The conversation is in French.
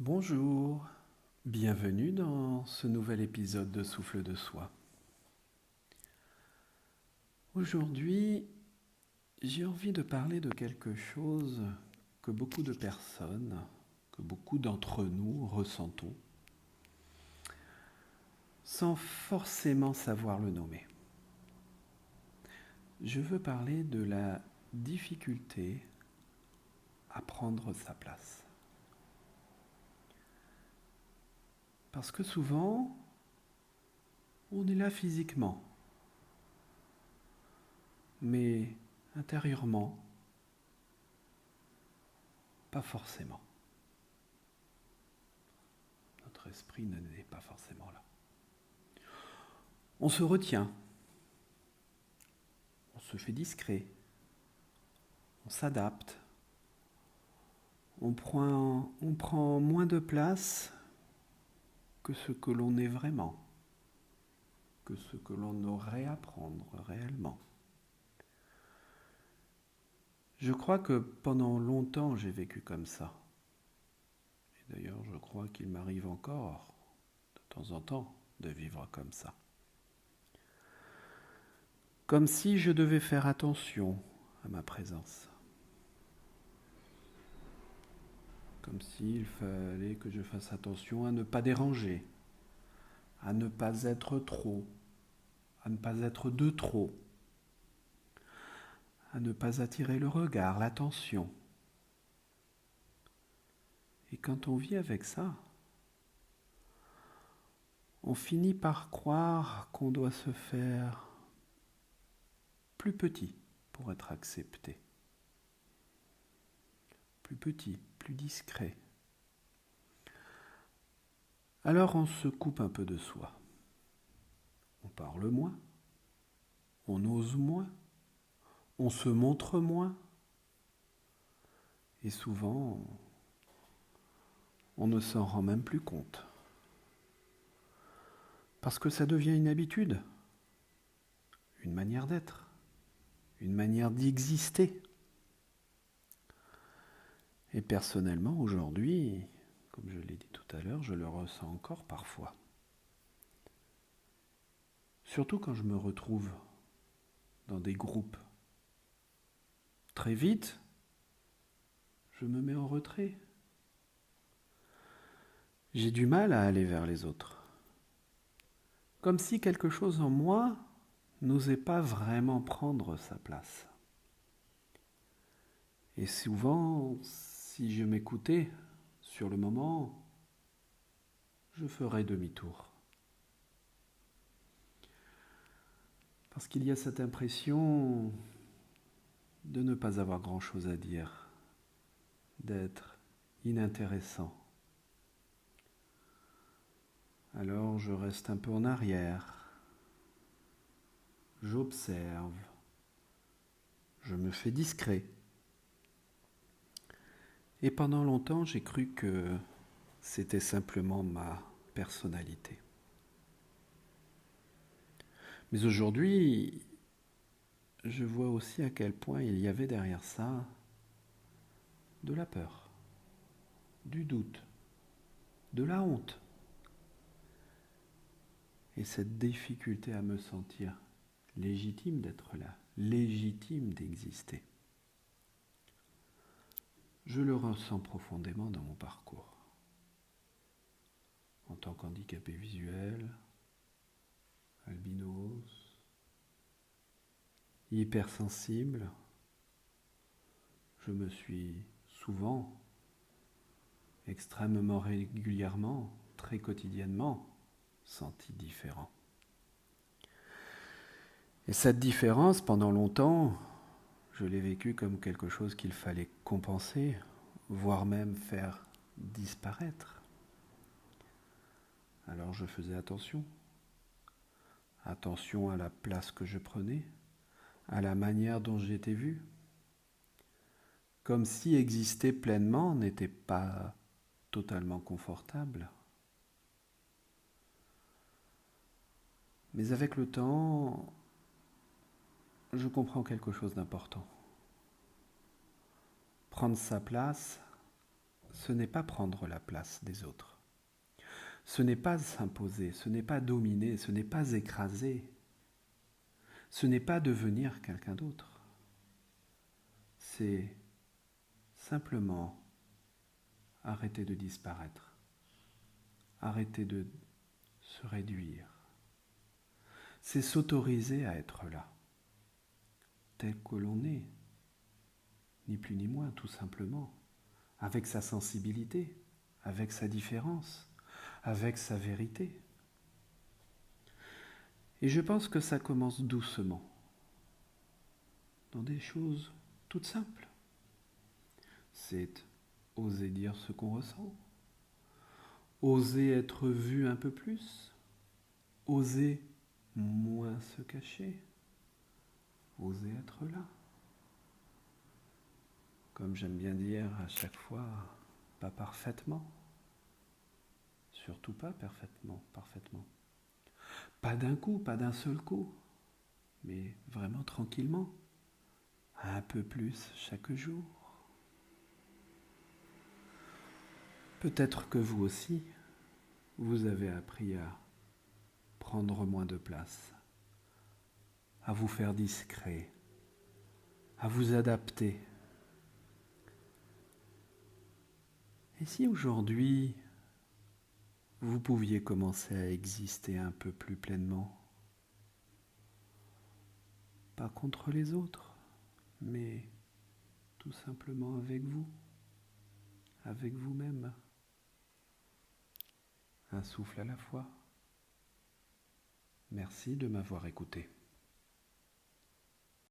Bonjour, bienvenue dans ce nouvel épisode de Souffle de Soi. Aujourd'hui, j'ai envie de parler de quelque chose que beaucoup de personnes, que beaucoup d'entre nous ressentons, sans forcément savoir le nommer. Je veux parler de la difficulté à prendre sa place. Parce que souvent, on est là physiquement, mais intérieurement, pas forcément. Notre esprit n'est pas forcément là. On se retient, on se fait discret, on s'adapte, on prend moins de place que ce que l'on est vraiment, que ce que l'on aurait à prendre réellement. Je crois que pendant longtemps j'ai vécu comme ça. Et d'ailleurs je crois qu'il m'arrive encore, de temps en temps, de vivre comme ça. Comme si je devais faire attention à ma présence. Comme s'il fallait que je fasse attention à ne pas déranger, à ne pas être trop, à ne pas être de trop, à ne pas attirer le regard, l'attention. Et quand on vit avec ça, on finit par croire qu'on doit se faire plus petit pour être accepté. Plus petit, plus discret. Alors on se coupe un peu de soi. On parle moins, on ose moins, on se montre moins. Et souvent, on ne s'en rend même plus compte. Parce que ça devient une habitude, une manière d'être, une manière d'exister. Et personnellement, aujourd'hui, comme je l'ai dit tout à l'heure, je le ressens encore parfois. Surtout quand je me retrouve dans des groupes. Très vite, je me mets en retrait. J'ai du mal à aller vers les autres. Comme si quelque chose en moi n'osait pas vraiment prendre sa place. Et souvent, si je m'écoutais sur le moment, je ferais demi-tour. Parce qu'il y a cette impression de ne pas avoir grand-chose à dire, d'être inintéressant. Alors je reste un peu en arrière, j'observe, je me fais discret. Et pendant longtemps, j'ai cru que c'était simplement ma personnalité. Mais aujourd'hui, je vois aussi à quel point il y avait derrière ça de la peur, du doute, de la honte. Et cette difficulté à me sentir légitime d'être là, légitime d'exister. Je le ressens profondément dans mon parcours. En tant qu'handicapé visuel, albinos, hypersensible, je me suis souvent, extrêmement régulièrement, très quotidiennement, senti différent. Et cette différence, pendant longtemps, je l'ai vécue comme quelque chose qu'il fallait compenser, voire même faire disparaître. Alors je faisais attention. Attention à la place que je prenais, à la manière dont j'étais vu. Comme si exister pleinement n'était pas totalement confortable. Mais avec le temps, je comprends quelque chose d'important. Prendre sa place, ce n'est pas prendre la place des autres. Ce n'est pas s'imposer, ce n'est pas dominer, ce n'est pas écraser. Ce n'est pas devenir quelqu'un d'autre. C'est simplement arrêter de disparaître, arrêter de se réduire. C'est s'autoriser à être là, tel que l'on est, ni plus ni moins, tout simplement, avec sa sensibilité, avec sa différence, avec sa vérité. Et je pense que ça commence doucement, dans des choses toutes simples. C'est oser dire ce qu'on ressent, oser être vu un peu plus, oser moins se cacher, oser être là. Comme j'aime bien dire à chaque fois, pas parfaitement, surtout pas parfaitement. Pas d'un coup, pas d'un seul coup, mais vraiment tranquillement, un peu plus chaque jour. Peut-être que vous aussi, vous avez appris à prendre moins de place, à vous faire discret, à vous adapter. Et si aujourd'hui, vous pouviez commencer à exister un peu plus pleinement, pas contre les autres, mais tout simplement avec vous, avec vous-même, un souffle à la fois. Merci de m'avoir écouté.